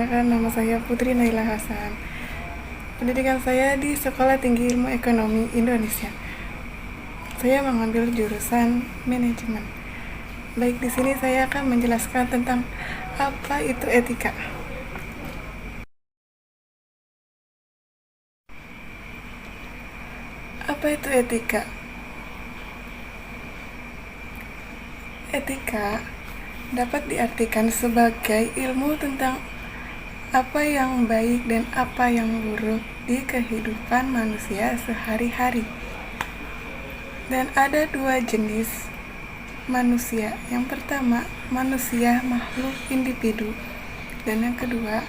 perkenalkan, nama saya Putri Naila Hasan. Pendidikan saya di Sekolah Tinggi Ilmu Ekonomi Indonesia. Saya mengambil jurusan manajemen. Baik, di sini saya akan menjelaskan tentang apa itu etika. Apa itu etika? Etika dapat diartikan sebagai ilmu tentang apa yang baik dan apa yang buruk di kehidupan manusia sehari-hari. Dan ada dua jenis manusia. Yang pertama, manusia makhluk individu, dan yang kedua,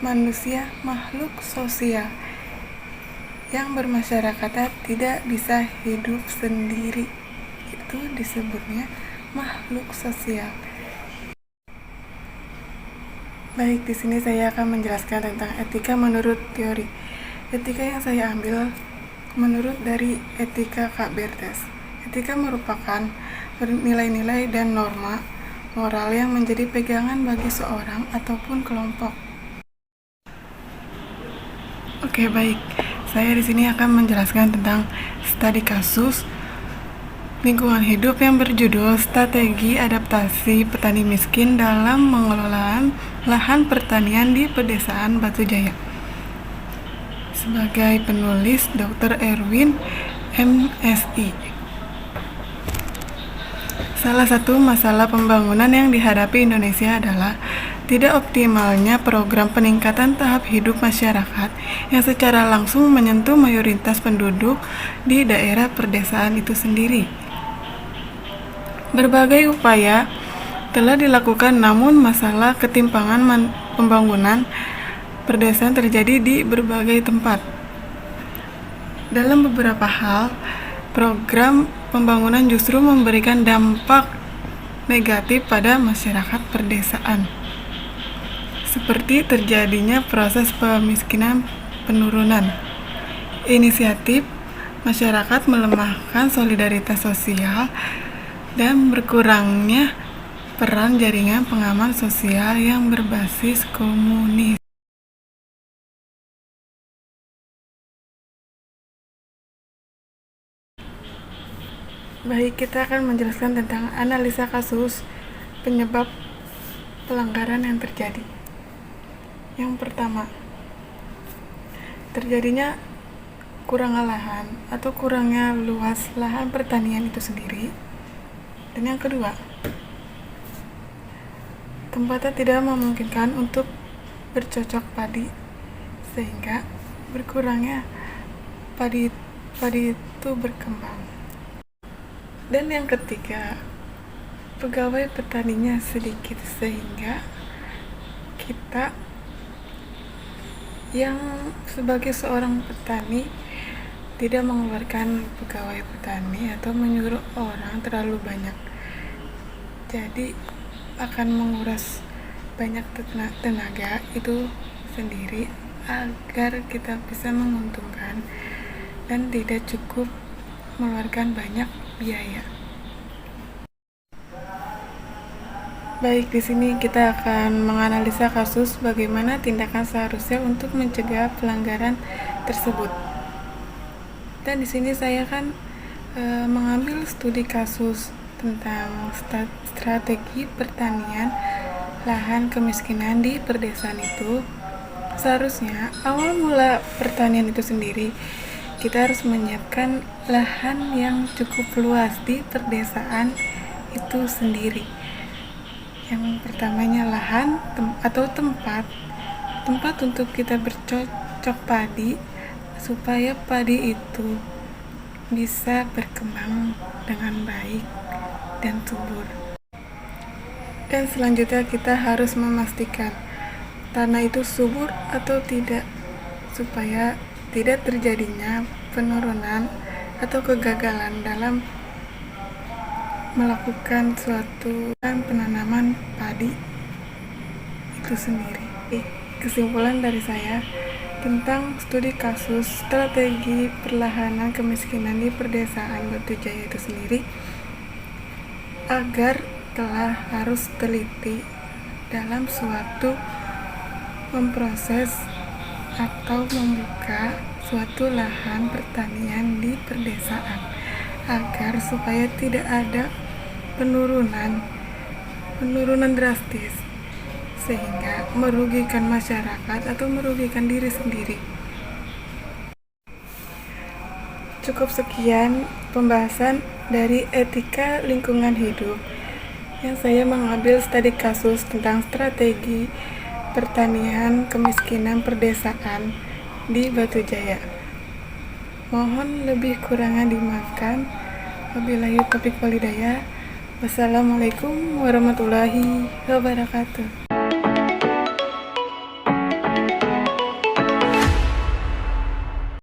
manusia makhluk sosial yang bermasyarakat tidak bisa hidup sendiri. Itu disebutnya makhluk sosial. Baik, di sini saya akan menjelaskan tentang etika menurut teori. Etika yang saya ambil menurut dari etika Kak Bertes. Etika merupakan nilai-nilai dan norma moral yang menjadi pegangan bagi seorang ataupun kelompok. Oke, baik. Saya di sini akan menjelaskan tentang studi kasus lingkungan hidup yang berjudul Strategi Adaptasi Petani Miskin dalam Pengelolaan Lahan Pertanian di Pedesaan Batu Jaya. Sebagai penulis Dr. Erwin MSI. Salah satu masalah pembangunan yang dihadapi Indonesia adalah tidak optimalnya program peningkatan tahap hidup masyarakat yang secara langsung menyentuh mayoritas penduduk di daerah perdesaan itu sendiri. Berbagai upaya telah dilakukan, namun masalah ketimpangan pembangunan perdesaan terjadi di berbagai tempat. Dalam beberapa hal, program pembangunan justru memberikan dampak negatif pada masyarakat perdesaan, seperti terjadinya proses pemiskinan penurunan. Inisiatif masyarakat melemahkan solidaritas sosial dan berkurangnya peran jaringan pengaman sosial yang berbasis komunis. Baik, kita akan menjelaskan tentang analisa kasus penyebab pelanggaran yang terjadi. Yang pertama, terjadinya kurangnya lahan atau kurangnya luas lahan pertanian itu sendiri. Dan yang kedua, tempatnya tidak memungkinkan untuk bercocok padi, sehingga berkurangnya padi itu berkembang. Dan yang ketiga, pegawai petaninya sedikit, sehingga kita yang sebagai seorang petani tidak mengeluarkan pegawai petani atau menyuruh orang terlalu banyak. Jadi akan menguras banyak tenaga itu sendiri agar kita bisa menguntungkan dan tidak cukup mengeluarkan banyak biaya. Baik, di sini kita akan menganalisa kasus bagaimana tindakan seharusnya untuk mencegah pelanggaran tersebut. Dan di sini saya akan mengambil studi kasus tentang strategi pertanian lahan kemiskinan di perdesaan itu. Seharusnya awal mula pertanian itu sendiri kita harus menyiapkan lahan yang cukup luas di perdesaan itu sendiri. Yang pertamanya lahan atau tempat untuk kita bercocok padi supaya padi itu bisa berkembang dengan baik dan subur. Dan selanjutnya kita harus memastikan tanah itu subur atau tidak, supaya tidak terjadinya penurunan atau kegagalan dalam melakukan suatu penanaman padi itu sendiri. Kesimpulan dari saya tentang studi kasus strategi perlahanan kemiskinan di perdesaan Batu Jaya itu sendiri, agar telah harus teliti dalam suatu memproses atau membuka suatu lahan pertanian di perdesaan agar supaya tidak ada penurunan drastis sehingga merugikan masyarakat atau merugikan diri sendiri. Cukup sekian pembahasan dari etika lingkungan hidup yang saya mengambil studi kasus tentang strategi pertanian kemiskinan perdesaan di Batu Jaya. Mohon lebih kurangnya dimaafkan. Wabillahi taufiq walhidayah. Wassalamualaikum warahmatullahi wabarakatuh.